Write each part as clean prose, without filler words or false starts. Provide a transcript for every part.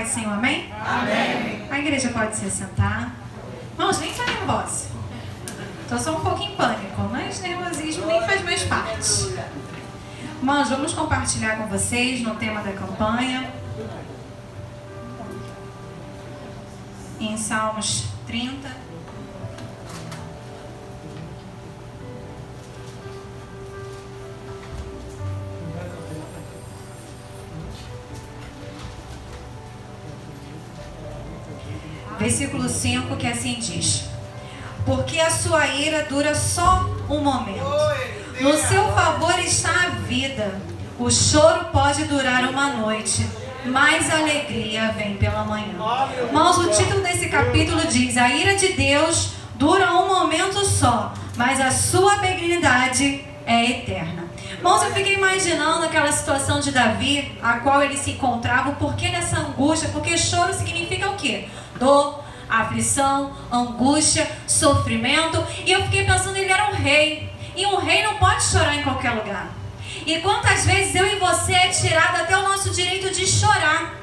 paz do Senhor, amém? Amém. A igreja pode se sentar. Irmãos, nem tá nervosa. Estou só um pouco em pânico, mas nervosismo nem faz mais parte. Irmãos, vamos compartilhar com vocês no tema da campanha. Em Salmos 30. Versículo 5, que assim diz: porque a sua ira dura só um momento. No seu favor está a vida. O choro pode durar uma noite, mas a alegria vem pela manhã. Irmãos, o título desse capítulo diz: a ira de Deus dura um momento só, mas a sua benignidade é eterna. Irmãos, eu fiquei imaginando aquela situação de Davi, a qual ele se encontrava, o porquê dessa angústia, porque choro significa o quê? Dor, aflição, angústia, sofrimento. E eu fiquei pensando, ele era um rei, e um rei não pode chorar em qualquer lugar. E quantas vezes eu e você é tirado até o nosso direito de chorar,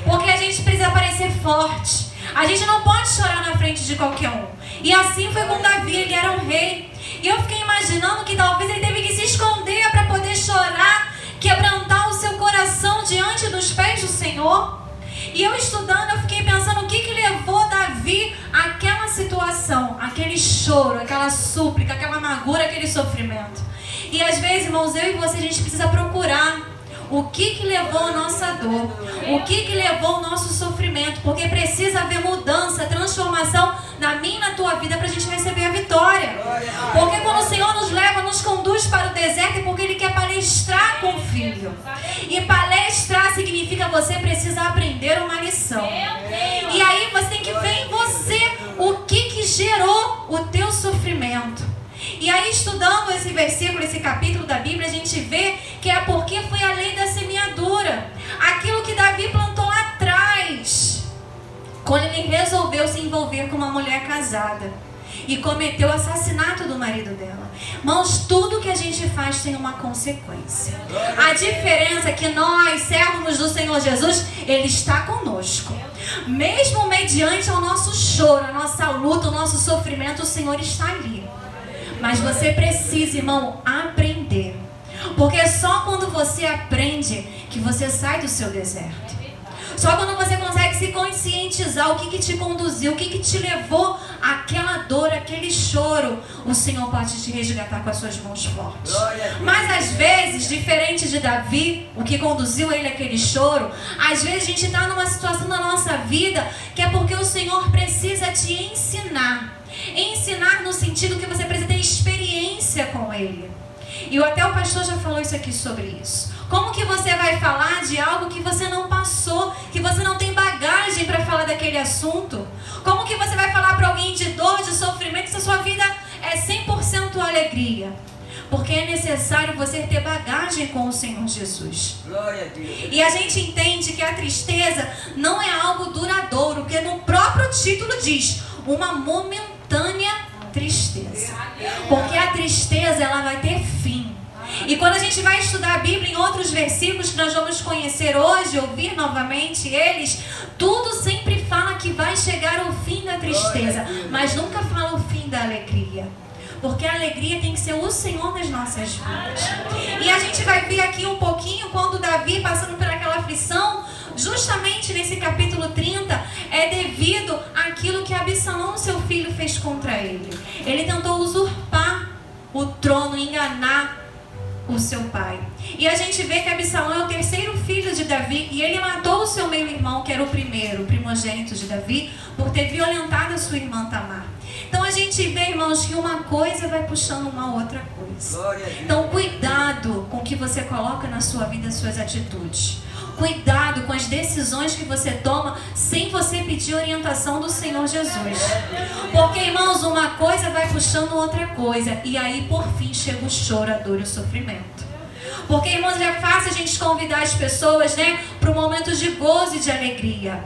porque a gente precisa parecer forte, a gente não pode chorar na frente de qualquer um. E assim foi com Davi, ele era um rei. E eu fiquei imaginando que talvez ele teve que se esconder para poder chorar, quebrantar o seu coração diante dos pés do Senhor. E eu estudando, eu fiquei pensando o que levou Davi àquela situação, aquele choro, aquela súplica, aquela amargura, aquele sofrimento. E às vezes, irmãos, eu e você, a gente precisa procurar o que levou a nossa dor, o que levou o nosso sofrimento, porque precisa haver mudança, transformação na minha e na tua vida para a gente receber a vitória. Porque quando o Senhor nos leva, nos conduz para o deserto, é porque Ele quer palestrar com o Filho. E palestrar significa você precisa aprender uma lição. E aí você tem que ver em você o que gerou o teu sofrimento. E aí, estudando esse versículo, esse capítulo da Bíblia, a gente vê que é porque foi a lei da semeadura. Aquilo que Davi plantou lá atrás, quando ele resolveu se envolver com uma mulher casada e cometeu o assassinato do marido dela. Irmãos, tudo que a gente faz tem uma consequência. A diferença é que nós, servos do Senhor Jesus, Ele está conosco. Mesmo mediante ao nosso choro, a nossa luta, o nosso sofrimento, o Senhor está ali. Mas você precisa, irmão, aprender. Porque é só quando você aprende que você sai do seu deserto. Só quando você consegue se conscientizar o que te conduziu, o que te levou àquela dor, aquele choro, o Senhor pode te resgatar com as suas mãos fortes. Mas às vezes, diferente de Davi, o que conduziu ele àquele choro, às vezes a gente está numa situação da nossa vida que é porque o Senhor precisa te ensinar. Ensinar no sentido que você precisa ter experiência com Ele. E até o pastor já falou isso aqui sobre isso. Como que você vai falar de algo que você não passou, que você não tem bagagem para falar daquele assunto? Como que você vai falar para alguém de dor, de sofrimento, se a sua vida é 100% alegria? Porque é necessário você ter bagagem com o Senhor Jesus. Glória a Deus. E a gente entende que a tristeza não é algo duradouro, porque no próprio título diz uma momentânea tristeza. Porque a tristeza, ela vai ter fim. E quando a gente vai estudar a Bíblia em outros versículos que nós vamos conhecer hoje, ouvir novamente eles, tudo sempre fala que vai chegar o fim da tristeza, mas nunca fala o fim da alegria. Porque a alegria tem que ser o Senhor nas nossas vidas. E a gente vai ver aqui um pouquinho quando Davi, passando por aquela aflição, justamente nesse capítulo 30, é devido àquilo que Absalão, seu filho, fez contra ele. Ele tentou usurpar o trono, enganar o seu pai. E a gente vê que Absalão é o terceiro filho de Davi, e ele matou o seu meio-irmão, que era o primeiro, o primogênito de Davi, por ter violentado a sua irmã Tamar. Então a gente vê, irmãos, que uma coisa vai puxando uma outra coisa. Então cuidado com o que você coloca na sua vida, as suas atitudes. Cuidado com as decisões que você toma sem você pedir orientação do Senhor Jesus. Porque, irmãos, uma coisa vai puxando outra coisa. E aí, por fim, chega o choro, a dor e o sofrimento. Porque, irmãos, é fácil a gente convidar as pessoas, né, para um momento de gozo e de alegria.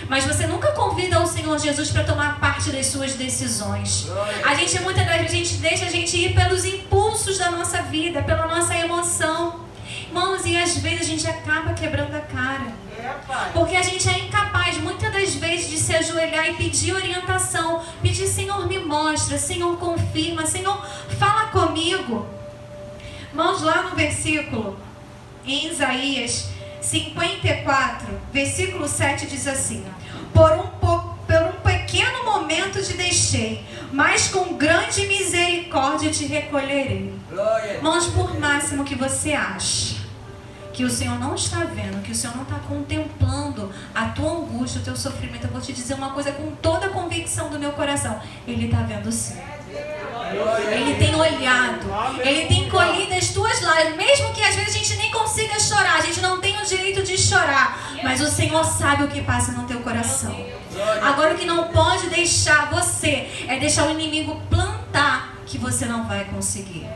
Mas você nunca convida o Senhor Jesus para tomar parte das suas decisões. A gente, muitas das vezes, a gente deixa a gente ir pelos impulsos da nossa vida, pela nossa emoção. Irmãos, e às vezes a gente acaba quebrando a cara. Porque a gente é incapaz chegar e pedir orientação, pedir: Senhor, me mostra, Senhor, confirma, Senhor, fala comigo. Irmãos, lá no versículo, em Isaías 54, versículo 7 diz assim: por um pequeno momento te deixei, mas com grande misericórdia te recolherei. Irmãos, por máximo que você ache que o Senhor não está vendo, que o Senhor não está contemplando a tua angústia, o teu sofrimento, eu vou te dizer uma coisa com toda a convicção do meu coração: Ele está vendo sim. Ele tem olhado, Ele tem colhido as tuas lágrimas, mesmo que às vezes a gente nem consiga chorar, a gente não tem o direito de chorar, mas o Senhor sabe o que passa no teu coração. Agora, o que não pode deixar você é deixar o inimigo plantar que você não vai conseguir.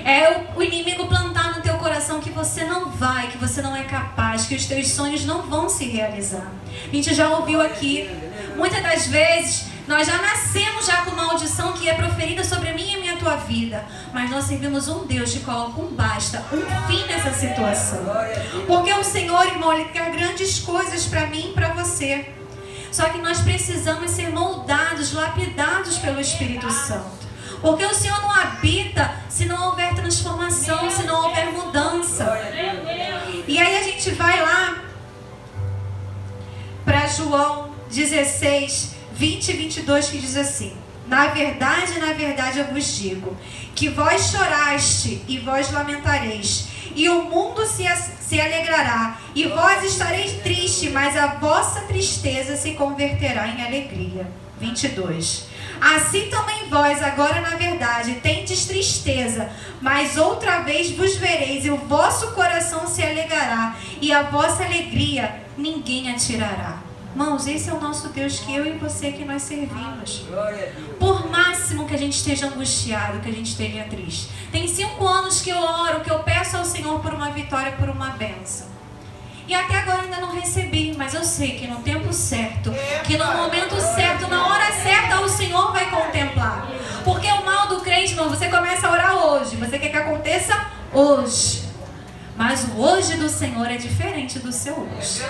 É o inimigo plantar no teu coração que você não vai, que você não é capaz, que os teus sonhos não vão se realizar. A gente já ouviu aqui, muitas das vezes nós já nascemos já com uma maldição que é proferida sobre a minha e a minha tua vida, mas nós servimos um Deus que coloca um basta, um fim nessa situação. Porque o Senhor, irmão, Ele quer grandes coisas para mim e para você. Só que nós precisamos ser moldados, lapidados pelo Espírito Santo. Porque o Senhor não habita se não houver transformação, se não houver mudança. E aí a gente vai lá para João 16, 20 e 22, que diz assim: na verdade, eu vos digo, que vós choraste e vós lamentareis, e o mundo se alegrará, e vós estareis tristes, mas a vossa tristeza se converterá em alegria. 22. Assim também vós, agora na verdade, tendes tristeza, mas outra vez vos vereis, e o vosso coração se alegrará, e a vossa alegria ninguém a tirará. Irmãos, esse é o nosso Deus, que eu e você que nós servimos. Por máximo que a gente esteja angustiado, que a gente esteja triste. Tem 5 anos que eu oro, que eu peço ao Senhor por uma vitória, por uma bênção. E até agora ainda não recebi, mas eu sei que no tempo certo, que no momento certo, na hora certa, o Senhor vai contemplar. Porque o mal do crente, irmão, você começa a orar hoje, você quer que aconteça hoje. Mas o hoje do Senhor é diferente do seu hoje.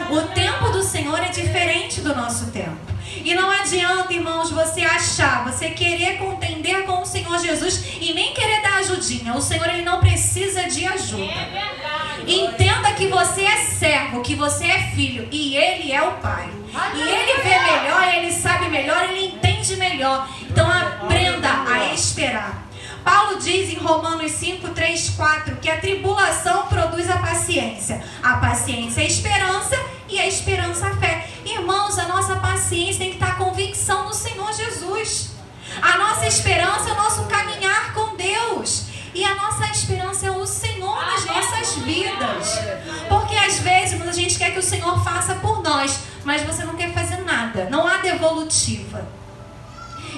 O tempo do Senhor é diferente do nosso tempo. E não adianta, irmãos, você achar, você querer contender com o Senhor Jesus e nem querer dar ajudinha. O Senhor, Ele não precisa de ajuda. Entenda que você é servo, que você é filho e Ele é o Pai. E Ele vê melhor, Ele sabe melhor, Ele entende melhor. Então aprenda a esperar. Paulo diz em Romanos 5, 3, 4 que a tribulação produz a paciência é a esperança e a esperança a fé. Irmãos, a nossa paciência tem que estar a convicção no Senhor Jesus. A nossa esperança é o nosso caminhar com Deus. E a nossa esperança é o Senhor nas nossas vidas. Porque às vezes a gente quer que o Senhor faça por nós, mas você não quer fazer nada. Não há devolutiva.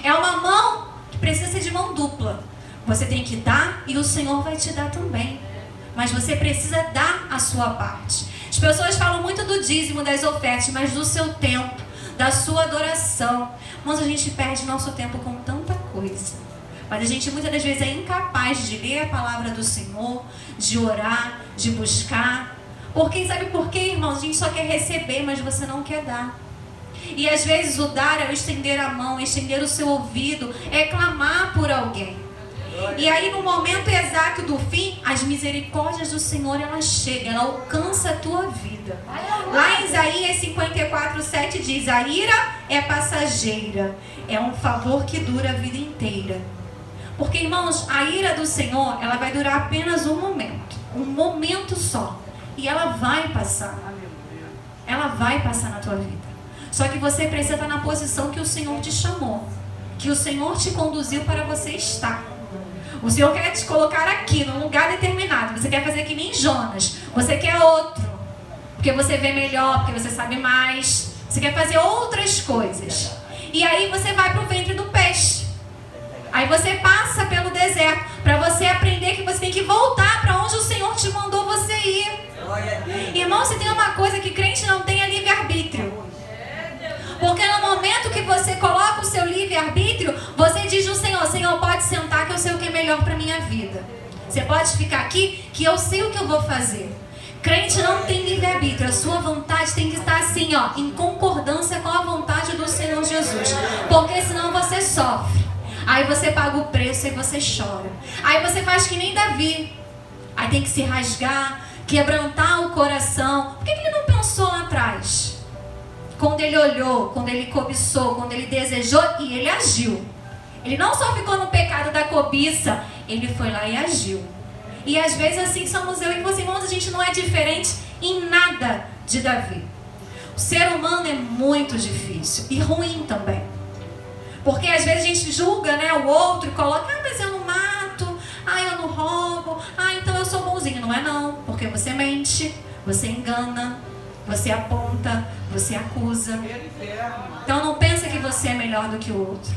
É uma mão que precisa ser de mão dupla. Você tem que dar e o Senhor vai te dar também. Mas você precisa dar a sua parte. As pessoas falam muito do dízimo, das ofertas, mas do seu tempo, da sua adoração. Mas a gente perde nosso tempo com tanta coisa. Mas a gente muitas das vezes é incapaz de ler a palavra do Senhor, de orar, de buscar. Porque sabe por quê, irmãos? A gente só quer receber, mas você não quer dar. E às vezes o dar é o estender a mão, estender o seu ouvido, é clamar por alguém. E aí no momento exato do fim, as misericórdias do Senhor, ela chega, ela alcança a tua vida. Lá em Isaías 54, 7 diz: a ira é passageira, é um favor que dura a vida inteira. Porque, irmãos, a ira do Senhor, ela vai durar apenas um momento só. E ela vai passar. Ela vai passar na tua vida. Só que você precisa estar na posição que o Senhor te chamou, que o Senhor te conduziu para você estar. O Senhor quer te colocar aqui, num lugar determinado. Você quer fazer que nem Jonas. Você quer outro. Porque você vê melhor, porque você sabe mais. Você quer fazer outras coisas. E aí você vai para o ventre do peixe. Aí você passa pelo deserto. Para você aprender que você tem que voltar para onde o Senhor te mandou você ir. Irmão, se tem uma coisa que crente não tem, é livre-arbítrio. Porque no momento que você coloca o seu livre-arbítrio, você diz no Senhor: Senhor, pode sentar que eu sei o que é melhor para a minha vida. Você pode ficar aqui que eu sei o que eu vou fazer. Crente não tem livre-arbítrio. A sua vontade tem que estar assim, ó, em concordância com a vontade do porque senão você sofre. Aí você paga o preço e você chora. Aí você faz que nem Davi. Aí tem que se rasgar, quebrantar o coração. Por que ele não pensou lá atrás? Quando ele olhou, quando ele cobiçou, quando ele desejou e ele agiu. Ele não só ficou no pecado da cobiça, ele foi lá e agiu. E às vezes assim somos eu e você, irmãos, a gente não é diferente em nada de Davi. O ser humano é muito difícil e ruim também. Porque às vezes a gente julga, né, o outro e coloca, mas eu não mato, eu não roubo, então eu sou bonzinho. Não é não, porque você mente, você engana, você aponta, você acusa. Então não pensa que você é melhor do que o outro.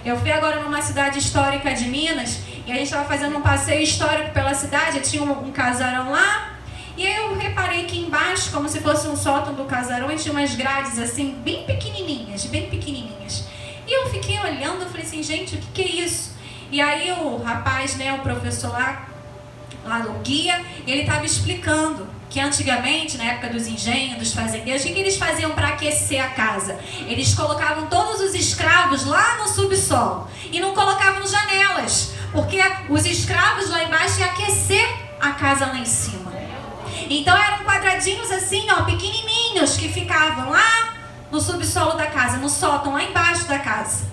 Eu fui agora numa cidade histórica de Minas e a gente estava fazendo um passeio histórico pela cidade, tinha um casarão lá. E aí eu reparei que embaixo, como se fosse um sótão do casarão, e tinha umas grades assim, bem pequenininhas, bem pequenininhas. E eu fiquei olhando, eu falei assim, gente, o que é isso? E aí o rapaz, né, o professor lá o guia, ele estava explicando que antigamente, na época dos engenhos, dos fazendeiros, o que eles faziam para aquecer a casa? Eles colocavam todos os escravos lá no subsolo e não colocavam janelas, porque os escravos lá embaixo iam aquecer a casa lá em cima. Então eram quadradinhos assim, ó, pequenininhos, que ficavam lá no subsolo da casa, no sótão, lá embaixo da casa.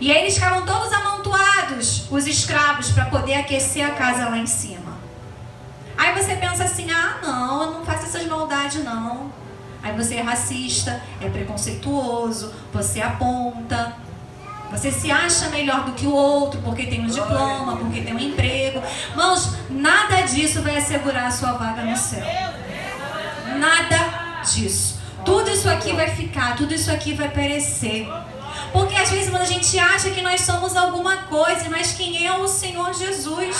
E aí eles ficavam todos amontoados, os escravos, para poder aquecer a casa lá em cima. Aí você pensa assim, não, eu não faço essas maldades não. Aí você é racista, é preconceituoso, você aponta, você se acha melhor do que o outro porque tem um diploma, porque tem um emprego. Irmãos, nada disso vai assegurar a sua vaga no céu. Nada disso. Tudo isso aqui vai ficar, tudo isso aqui vai perecer. Porque às vezes a gente acha que nós somos alguma coisa, mas quem é o Senhor Jesus?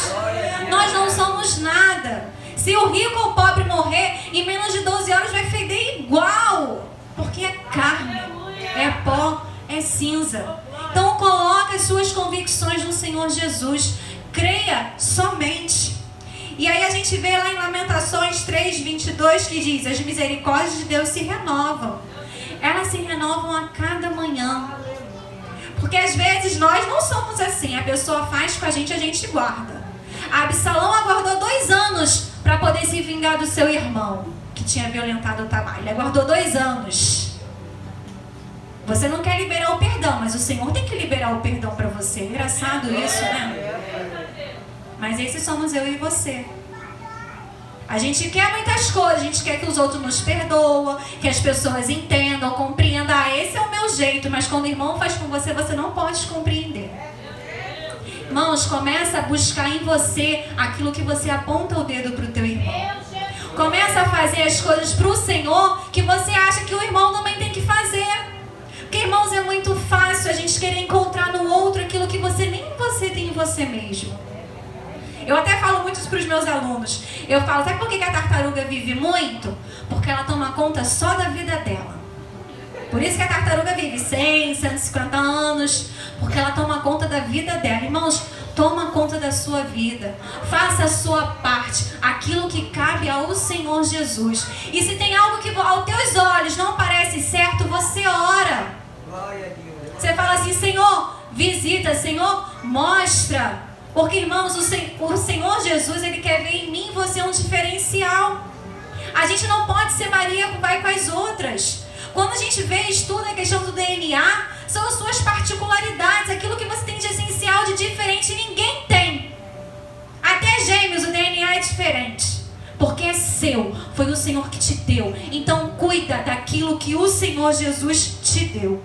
Nós não somos nada. Se o rico ou o pobre morrer, em menos de 12 horas vai feder igual. Porque é carne, é pó, é cinza. Então coloque as suas convicções no Senhor Jesus. Creia somente. E aí a gente vê lá em Lamentações 3:22 que diz: as misericórdias de Deus se renovam. Elas se renovam a cada manhã. Porque às vezes nós não somos assim. A pessoa faz com a gente guarda. Absalão aguardou 2 anos para poder se vingar do seu irmão, que tinha violentado o Tamar. Ele aguardou 2 anos. Você não quer liberar o perdão, mas o Senhor tem que liberar o perdão para você. Engraçado isso, né? Mas esses somos eu e você. A gente quer muitas coisas, a gente quer que os outros nos perdoem, que as pessoas entendam, compreendam. Esse é o meu jeito, mas quando o irmão faz com você, você não pode compreender. Irmãos, começa a buscar em você aquilo que você aponta o dedo para o teu irmão. Começa a fazer as coisas para o Senhor que você acha que o irmão também tem que fazer. Porque, irmãos, é muito fácil a gente querer encontrar no outro aquilo que nem você tem em você mesmo. Eu até falo muito isso para os meus alunos. Eu falo, sabe por que a tartaruga vive muito? Porque ela toma conta só da vida dela. Por isso que a tartaruga vive 100, 150 anos. Porque ela toma conta da vida dela. Irmãos, toma conta da sua vida. Faça a sua parte. Aquilo que cabe ao Senhor Jesus. E se tem algo que aos teus olhos não parece certo, você ora. Você fala assim, Senhor, visita. Senhor, mostra. Porque, irmãos, o Senhor Jesus, Ele quer ver em mim e você um diferencial. A gente não pode ser Maria que vai com as outras. Quando a gente vê, estuda a questão do DNA, são as suas particularidades, aquilo que você tem de essencial, de diferente, ninguém tem. Até gêmeos, o DNA é diferente. Porque é seu, foi o Senhor que te deu. Então, cuida daquilo que o Senhor Jesus te deu.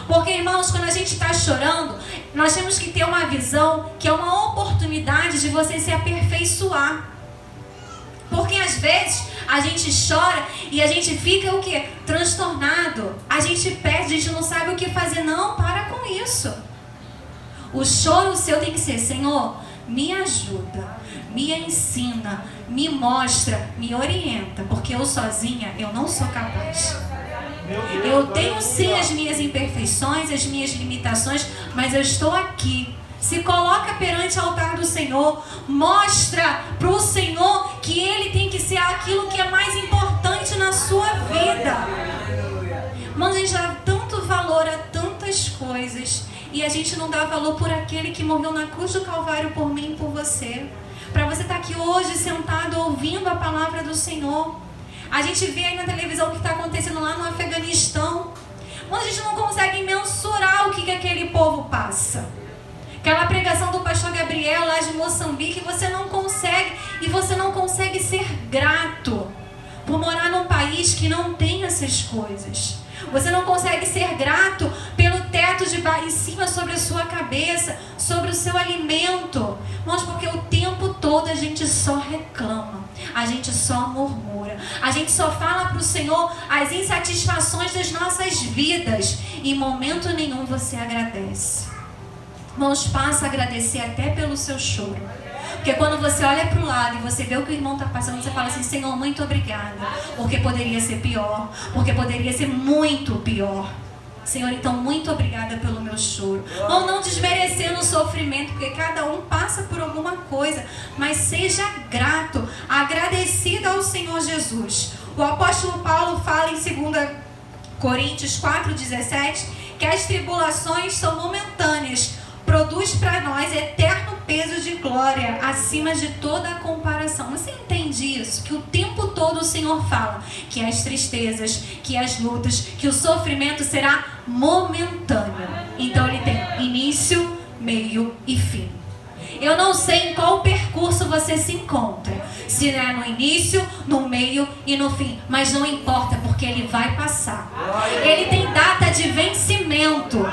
Porque, irmãos, quando a gente está chorando, nós temos que ter uma visão que é uma oportunidade de você se aperfeiçoar. Porque às vezes a gente chora e a gente fica o quê? Transtornado. A gente perde, a gente não sabe o que fazer. Não, para com isso. O choro seu tem que ser, Senhor, me ajuda, me ensina, me mostra, me orienta. Porque eu sozinha, eu não sou capaz. Eu tenho sim as minhas imperfeições, as minhas limitações, mas eu estou aqui. Se coloca perante o altar do Senhor, mostra para o Senhor que Ele tem que ser aquilo que é mais importante na sua vida. Irmãos, a gente dá tanto valor a tanta tantas coisas e a gente não dá valor por aquele que morreu na cruz do Calvário por mim e por você. Para você estar aqui hoje sentado ouvindo a palavra do Senhor. A gente vê aí na televisão o que está acontecendo lá no Afeganistão. Mas a gente não consegue mensurar o que aquele povo passa. Aquela pregação do pastor Gabriel lá de Moçambique, você não consegue. E você não consegue ser grato por morar num país que não tem essas coisas. Você não consegue ser grato pelo teto de em cima sobre a sua cabeça, sobre o seu alimento. Mas porque o tempo todo a gente só reclama, a gente só murmura, a gente só fala para o Senhor as insatisfações das nossas vidas. E em momento nenhum você agradece. Irmãos, passa a agradecer até pelo seu choro. Porque quando você olha para o lado e você vê o que o irmão está passando, você fala assim: Senhor, muito obrigada. Porque poderia ser pior. Porque poderia ser muito pior. Senhor, então muito obrigada pelo meu choro. Ou não desmerecendo o sofrimento, porque cada um passa por alguma coisa. Mas seja grato, agradecido ao Senhor Jesus. O apóstolo Paulo fala em 2 Coríntios 4,17 que as tribulações são momentâneas, produz para nós eterno peso de glória acima de toda a comparação. Você entende isso? Que o tempo todo o Senhor fala que as tristezas, que as lutas, que o sofrimento será momentâneo. Então ele tem início, meio e fim. Eu não sei em qual percurso você se encontra, se é no início, no meio e no fim, mas não importa, porque ele vai passar. Ele tem data de vencimento.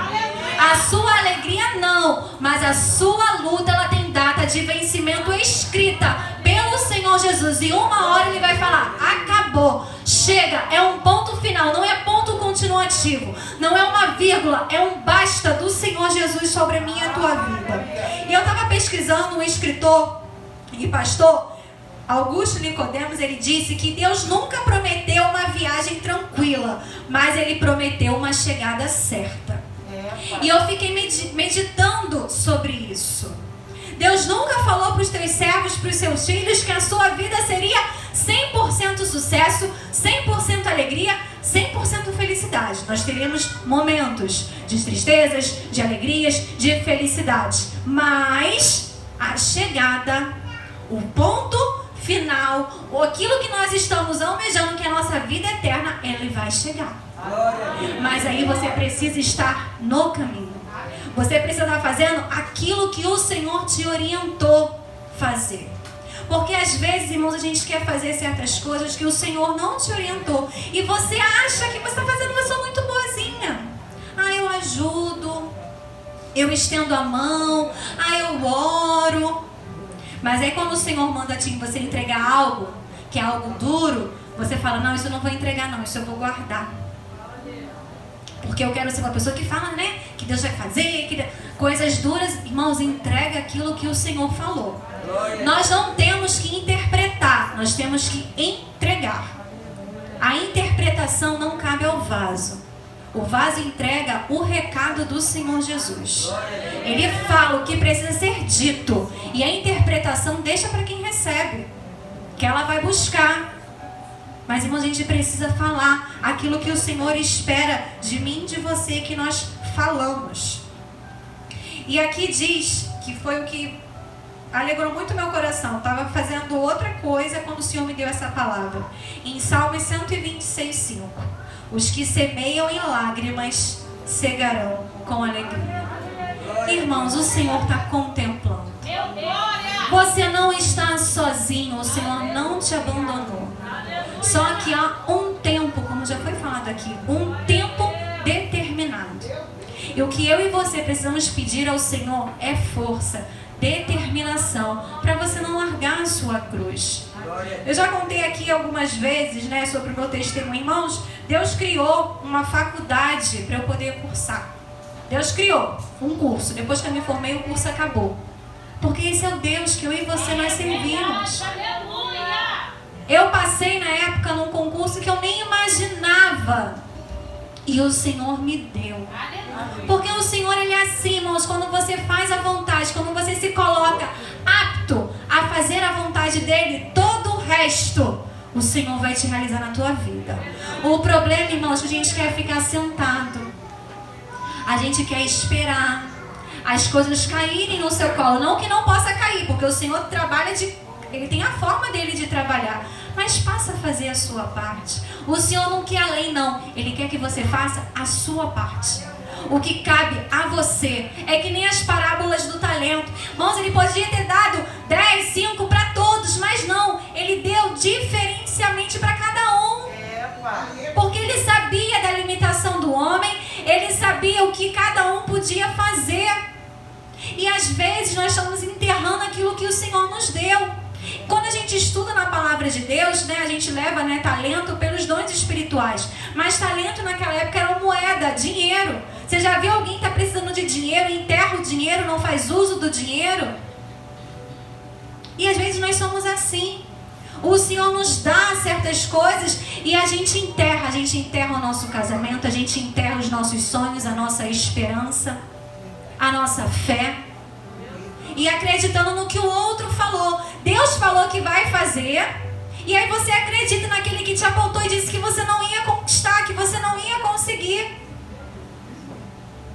A sua alegria não, mas a sua luta ela tem data de vencimento escrita pelo Senhor Jesus. E uma hora ele vai falar: acabou, chega, é um ponto final, não é ponto continuativo, não é uma vírgula, é um basta do Senhor Jesus sobre a minha e a tua vida. E eu estava pesquisando um escritor e pastor, Augusto Nicodemos, ele disse que Deus nunca prometeu uma viagem tranquila, mas ele prometeu uma chegada certa. E eu fiquei meditando sobre isso. Deus nunca falou para os teus servos, para os seus filhos, que a sua vida seria 100% sucesso, 100% alegria, 100% felicidade. Nós teríamos momentos de tristezas, de alegrias, de felicidade. Mas a chegada, o ponto final, ou aquilo que nós estamos almejando, que é a nossa vida eterna, ele vai chegar. Mas aí você precisa estar no caminho. Você precisa estar fazendo aquilo que o Senhor te orientou fazer. Porque às vezes, irmãos, a gente quer fazer certas coisas que o Senhor não te orientou. E você acha que você está fazendo uma coisa muito boazinha. Eu ajudo, eu estendo a mão, eu oro. Mas aí quando o Senhor manda você entregar algo, que é algo duro, você fala: não, isso eu não vou entregar não, isso eu vou guardar. Porque eu quero ser uma pessoa que fala, né, que Deus vai fazer, coisas duras. Irmãos, entrega aquilo que o Senhor falou. Nós não temos que interpretar, nós temos que entregar. A interpretação não cabe ao vaso. O vaso entrega o recado do Senhor Jesus. Ele fala o que precisa ser dito. E a interpretação deixa para quem recebe, que ela vai buscar. Mas, irmãos, a gente precisa falar aquilo que o Senhor espera de mim e de você, que nós falamos. E aqui diz que foi o que alegrou muito meu coração. Estava fazendo outra coisa quando o Senhor me deu essa palavra. Em Salmos 126:5. Os que semeiam em lágrimas cegarão com alegria. Irmãos, o Senhor está contemplando. Você não está sozinho, o Senhor não te abandonou. Só que há um tempo, como já foi falado aqui, um tempo determinado. E o que eu e você precisamos pedir ao Senhor é força, determinação, para você não largar a sua cruz. Eu já contei aqui algumas vezes, né, sobre o meu testemunho. Irmãos, Deus criou uma faculdade para eu poder cursar. Deus criou um curso. Depois que eu me formei, o curso acabou. Porque esse é o Deus que eu e você nós servimos. Eu passei na época num concurso que eu nem imaginava. E o Senhor me deu. Porque o Senhor, Ele é assim, irmãos. Quando você faz a vontade, quando você se coloca apto a fazer a vontade dEle, todo o resto o Senhor vai te realizar na tua vida. O problema, irmãos, é que a gente quer ficar sentado. A gente quer esperar as coisas caírem no seu colo. Não que não possa cair, porque o Senhor trabalha Ele tem a forma dele de trabalhar. Mas passa a fazer a sua parte. O Senhor não quer além, não. Ele quer que você faça a sua parte. O que cabe a você. É que nem as parábolas do talento. Irmãos, ele podia ter dado 10, 5 para todos, mas não. Ele deu diferencialmente para cada um. Porque ele sabia da limitação do homem. Ele sabia o que cada um podia fazer. E às vezes nós estamos enterrando aquilo que o Senhor nos deu. Quando a gente estuda na palavra de Deus, né, a gente leva, né, talento pelos dons espirituais. Mas talento naquela época era moeda, dinheiro. Você já viu alguém que está precisando de dinheiro, enterra o dinheiro, não faz uso do dinheiro? E às vezes nós somos assim. O Senhor nos dá certas coisas e a gente enterra o nosso casamento, a gente enterra os nossos sonhos, a nossa esperança, a nossa fé. E acreditando no que o outro falou. Deus falou que vai fazer. E aí você acredita naquele que te apontou e disse que você não ia conquistar, que você não ia conseguir.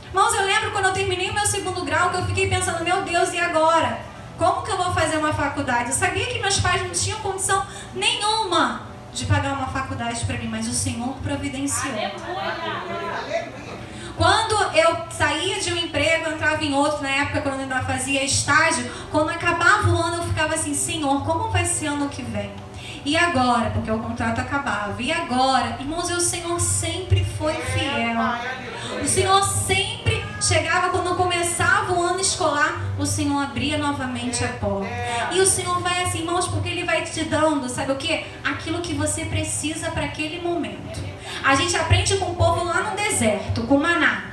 Irmãos, eu lembro quando eu terminei o meu 2º grau, que eu fiquei pensando, meu Deus, e agora? Como que eu vou fazer uma faculdade? Eu sabia que meus pais não tinham condição nenhuma de pagar uma faculdade para mim, mas o Senhor providenciou. Quando eu saía de um emprego, eu entrava em outro, na época quando eu ainda fazia estágio, quando acabava o ano eu ficava assim, Senhor, como vai ser ano que vem? E agora? Porque o contrato acabava. E agora? Irmãos, o Senhor sempre foi fiel. O Senhor sempre chegava quando começava o ano escolar, o Senhor abria novamente a porta. E o Senhor vai assim, irmãos, porque Ele vai te dando, sabe o que? Aquilo que você precisa para aquele momento. A gente aprende com o povo lá no deserto, com maná.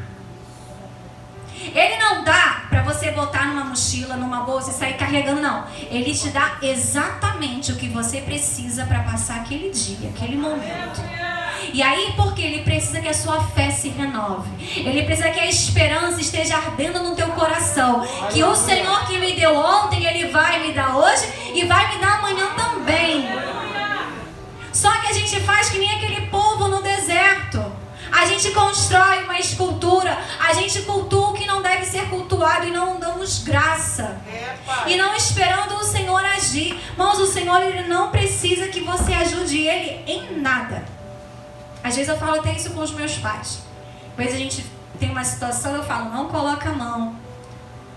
Ele não dá para você botar numa mochila, numa bolsa e sair carregando, não. Ele te dá exatamente o que você precisa para passar aquele dia, aquele momento. E aí, porque Ele precisa que a sua fé se renove. Ele precisa que a esperança esteja ardendo no teu coração. Que o Senhor que me deu ontem, Ele vai me dar hoje e vai me dar amanhã também. Só que a gente faz que nem aquele povo no deserto. A gente constrói uma escultura, a gente cultua o que não deve ser cultuado e não damos graça. E não esperando o Senhor agir. Irmãos, o Senhor, Ele não precisa que você ajude Ele em nada. Às vezes eu falo até isso com os meus pais. Depois a gente tem uma situação, eu falo, não coloca a mão.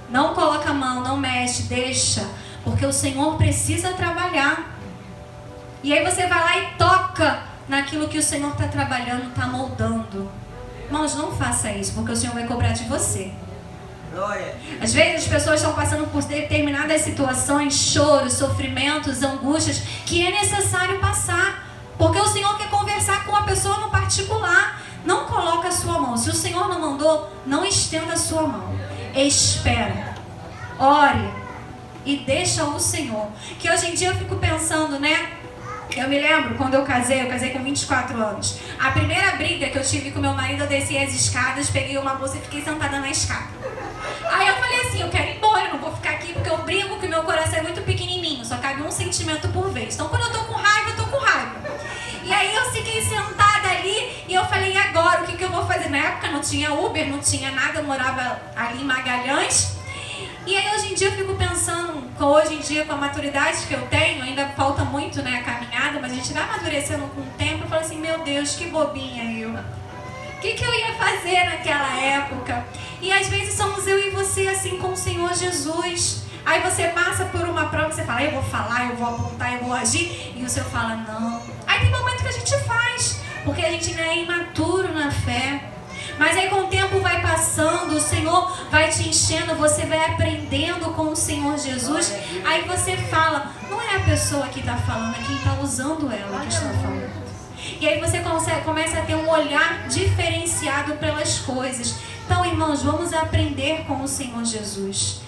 Não coloca a mão, não mexe, deixa. Porque o Senhor precisa trabalhar. E aí você vai lá e toca naquilo que o Senhor está trabalhando, está moldando. Irmãos, não faça isso, porque o Senhor vai cobrar de você. Às vezes as pessoas estão passando por determinadas situações, choros, sofrimentos, angústias, que é necessário passar. Porque o Senhor quer conversar com a pessoa no particular. Não coloca a sua mão. Se o Senhor não mandou, não estenda a sua mão. Espera. Ore. E deixa o Senhor. Que hoje em dia eu fico pensando, né? Eu me lembro quando eu casei com 24 anos. A primeira briga que eu tive com meu marido, eu desci as escadas, peguei uma bolsa e fiquei sentada na escada. Aí eu falei assim, eu quero ir embora, eu não vou ficar aqui porque eu brigo que meu coração é muito pequenininho, só cabe um sentimento por vez. Então quando eu tô com raiva, eu tô com raiva. E aí eu fiquei sentada ali e eu falei, e agora? O que eu vou fazer? Na época não tinha Uber, não tinha nada, eu morava ali em Magalhães. E aí hoje em dia eu fico pensando, hoje em dia com a maturidade que eu tenho, ainda falta muito, né, a caminhada, mas a gente vai amadurecendo com o tempo. Eu falo assim, meu Deus, que bobinha eu. O que eu ia fazer naquela época? E às vezes somos eu e você assim com o Senhor Jesus. Aí você passa por uma prova e você fala, eu vou falar, eu vou apontar, eu vou agir. E o Senhor fala, não. Aí tem momento que a gente faz, porque a gente ainda é imaturo na fé. Mas aí com o tempo vai passando, o Senhor vai te enchendo, você vai aprendendo com o Senhor Jesus. Aí você fala, não é a pessoa que está falando, é quem está usando ela que está falando. E aí você começa a ter um olhar diferenciado pelas coisas. Então, irmãos, vamos aprender com o Senhor Jesus.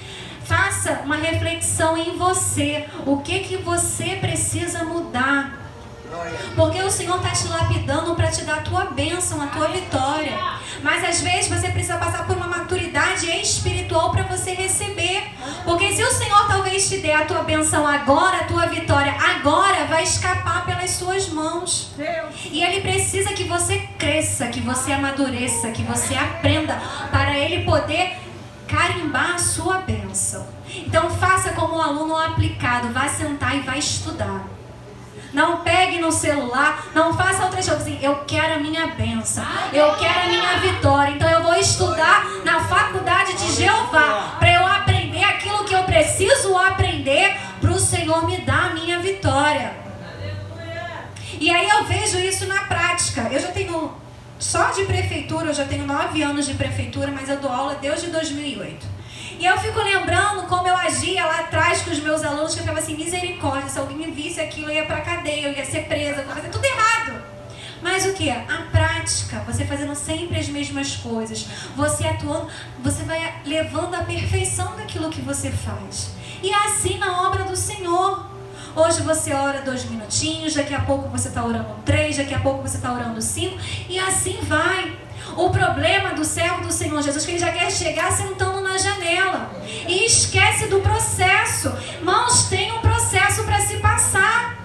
Faça uma reflexão em você. O que você precisa mudar? Porque o Senhor está te lapidando para te dar a tua bênção, a tua vitória. Mas às vezes você precisa passar por uma maturidade espiritual para você receber. Porque se o Senhor talvez te der a tua bênção agora, a tua vitória agora, vai escapar pelas suas mãos. E Ele precisa que você cresça, que você amadureça, que você aprenda para ele poder carimbar a sua bênção. Então faça como um aluno aplicado, vá sentar e vá estudar. Não pegue no celular, não faça outras coisas assim, eu quero a minha bênção, eu quero a minha vitória, então eu vou estudar na faculdade de Jeová, para eu aprender aquilo que eu preciso aprender, para o Senhor me dar a minha vitória. E aí eu vejo isso na prática. Eu já tenho, só de prefeitura, eu já tenho 9 anos de prefeitura, mas eu dou aula desde 2008. E eu fico lembrando como eu agia lá atrás com os meus alunos, que eu ficava assim, misericórdia, se alguém me visse aquilo, eu ia pra cadeia, eu ia ser presa, eu ia fazer tudo errado. Mas o que? A prática, você fazendo sempre as mesmas coisas, você atuando, você vai levando a perfeição daquilo que você faz. E é assim na obra do Senhor. Hoje você ora 2 minutinhos, daqui a pouco você está orando 3, daqui a pouco você está orando 5, e assim vai. O problema do servo do Senhor Jesus é que ele já quer chegar sentando na janela e esquece do processo. Irmãos, tem um processo para se passar.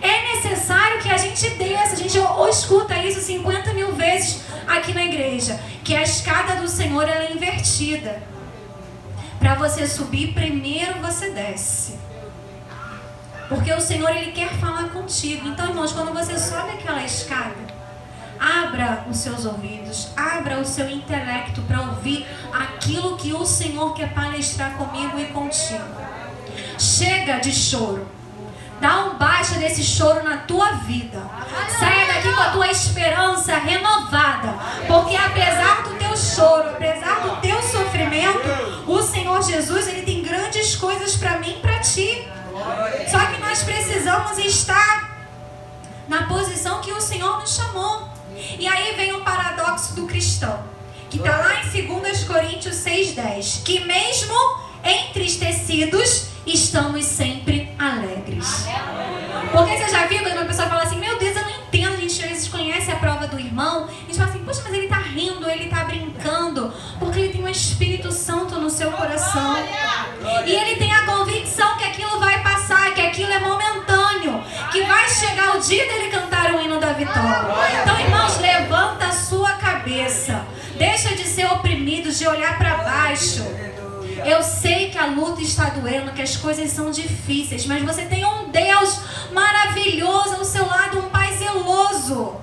É necessário que a gente desça. A gente escuta isso 50 mil vezes aqui na igreja, que a escada do Senhor ela é invertida. Para você subir, primeiro você desce. Porque o Senhor ele quer falar contigo. Então, irmãos, quando você sobe aquela escada, abra os seus ouvidos, abra o seu intelecto para ouvir aquilo que o Senhor quer palestrar comigo e contigo. Chega de choro. Dá um baixa desse choro na tua vida. Saia daqui com a tua esperança renovada. Porque apesar do teu choro, apesar do teu sofrimento, o Senhor Jesus ele tem grandes coisas para mim e para ti. Só que nós precisamos estar na posição que o Senhor nos chamou. E aí vem o paradoxo do cristão, que está lá em 2 Coríntios 6,10, que mesmo entristecidos, estamos sempre alegres. Porque você já viu quando uma pessoa fala assim, meu Deus, eu não entendo, a gente às vezes conhece a prova do irmão, a gente fala assim, poxa, mas ele está rindo, ele está brincando, porque ele tem um Espírito Santo no seu coração. E ele tem a convicção que aquilo vai passar, que aquilo é momentâneo, que vai chegar o dia dele cantar o hino da vitória. Então, irmãos, levanta a sua cabeça. Deixa de ser oprimidos, de olhar para baixo. Eu sei que a luta está doendo, que as coisas são difíceis, mas você tem um Deus maravilhoso ao seu lado, um Pai zeloso.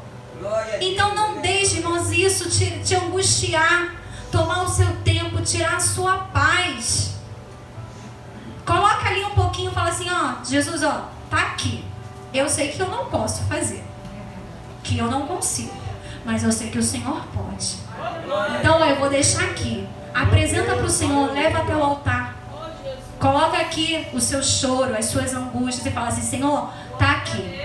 Então não deixe, irmãos, isso te angustiar, tomar o seu tempo, tirar a sua paz. Coloca ali um pouquinho e fala assim, ó, Jesus, ó, tá aqui. Eu sei que eu não posso fazer, que eu não consigo, mas eu sei que o Senhor pode. Então eu vou deixar aqui. Apresenta para o Senhor, leva até o altar. Coloca aqui o seu choro, as suas angústias e fala assim, Senhor, tá aqui.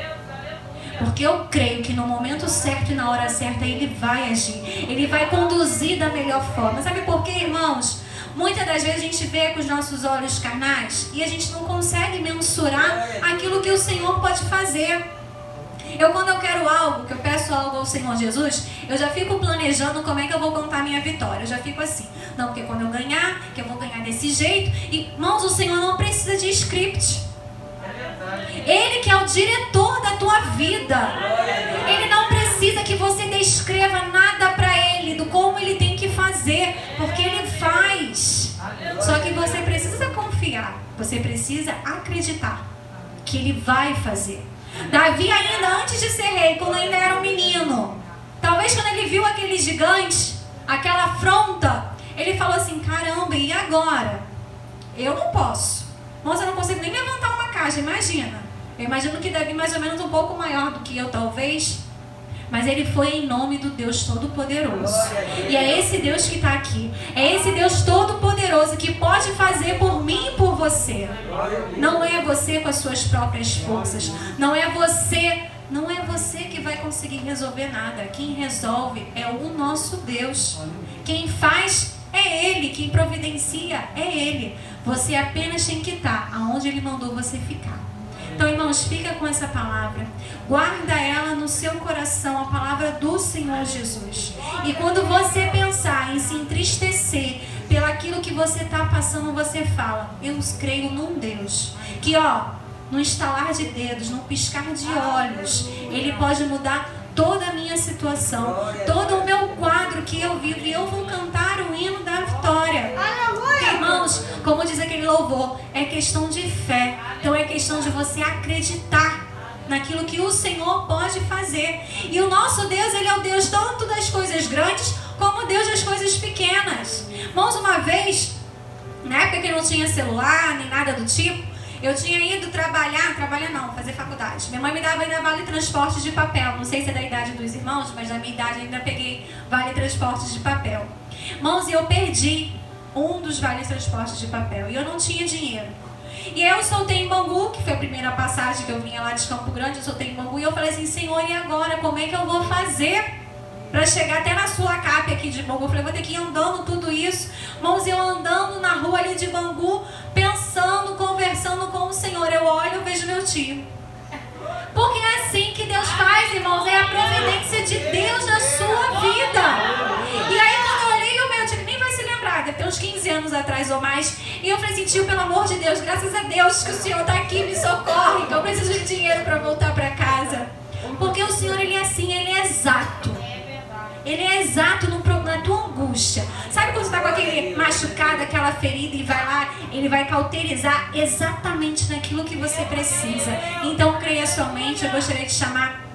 Porque eu creio que no momento certo e na hora certa Ele vai agir. Ele vai conduzir da melhor forma. Sabe por quê, irmãos? Muitas das vezes a gente vê com os nossos olhos carnais e a gente não consegue mensurar aquilo que o Senhor pode fazer. Quando eu quero algo, que eu peço algo ao Senhor Jesus, eu já fico planejando como é que eu vou contar a minha vitória. Eu já fico assim, não, porque quando eu ganhar, que eu vou ganhar desse jeito. E, irmãos, o Senhor não precisa de script. Ele que é o diretor da tua vida. Ele não precisa que você descreva nada para Ele, do como Ele tem que fazer, porque Ele faz. Só que você precisa confiar, você precisa acreditar que Ele vai fazer. Davi ainda antes de ser rei, quando ainda era um menino, talvez quando ele viu aquele gigante, aquela afronta, ele falou assim, caramba, e agora? Eu não posso. Nossa, eu não consigo nem levantar uma caixa, imagina. Eu imagino que Davi mais ou menos um pouco maior do que eu, talvez. Mas ele foi em nome do Deus Todo-Poderoso. E é esse Deus que está aqui. É esse Deus Todo-Poderoso que pode fazer por mim e por você. Não é você com as suas próprias forças. Não é você que vai conseguir resolver nada. Quem resolve é o nosso Deus. Quem faz é Ele. Quem providencia é Ele. Você apenas tem que estar aonde Ele mandou você ficar. Então, irmãos, fica com essa palavra. Guarda ela no seu coração, a palavra do Senhor Jesus. E quando você pensar em se entristecer pelaquilo que você está passando, você fala, eu creio num Deus que, no estalar de dedos, no piscar de olhos, Ele pode mudar toda a minha situação, todo o meu quadro que eu vivo. E eu vou cantar o hino questão de fé. Então é questão de você acreditar naquilo que o Senhor pode fazer. E o nosso Deus, Ele é o Deus tanto das coisas grandes como o Deus das coisas pequenas. Irmãos, uma vez, na época que não tinha celular nem nada do tipo, eu tinha ido fazer faculdade. Minha mãe me dava ainda vale transporte de papel. Não sei se é da idade dos irmãos, mas na minha idade ainda peguei vale transporte de papel. Irmãos, e eu perdi um dos vale transportes de papel. E eu não tinha dinheiro. E aí eu soltei em Bangu, que foi a primeira passagem que eu vinha lá de Campo Grande, eu soltei em Bangu. E eu falei assim, Senhor, e agora? Como é que eu vou fazer para chegar até na sua CAP aqui de Bangu? Eu falei, vou ter que ir andando tudo isso. Irmãos, eu andando na rua ali de Bangu, pensando, conversando com o Senhor. Eu olho, eu vejo meu tio. Porque é assim que Deus faz, irmãos. É a providência de Deus na sua vida. E aí quando eu olhei o meu tio, nem vai se lembrar, deve ter uns 15 anos atrás ou mais. E eu falei assim, tio, pelo amor de Deus, graças a Deus que o Senhor está aqui, me socorre, que eu preciso de dinheiro para voltar para casa. Porque o Senhor, Ele é assim, Ele é exato. Ele é exato na tua angústia. Sabe quando você está com aquele machucado, aquela ferida, e vai lá, Ele vai cauterizar exatamente naquilo que você precisa. Então, creia somente. Eu gostaria de chamar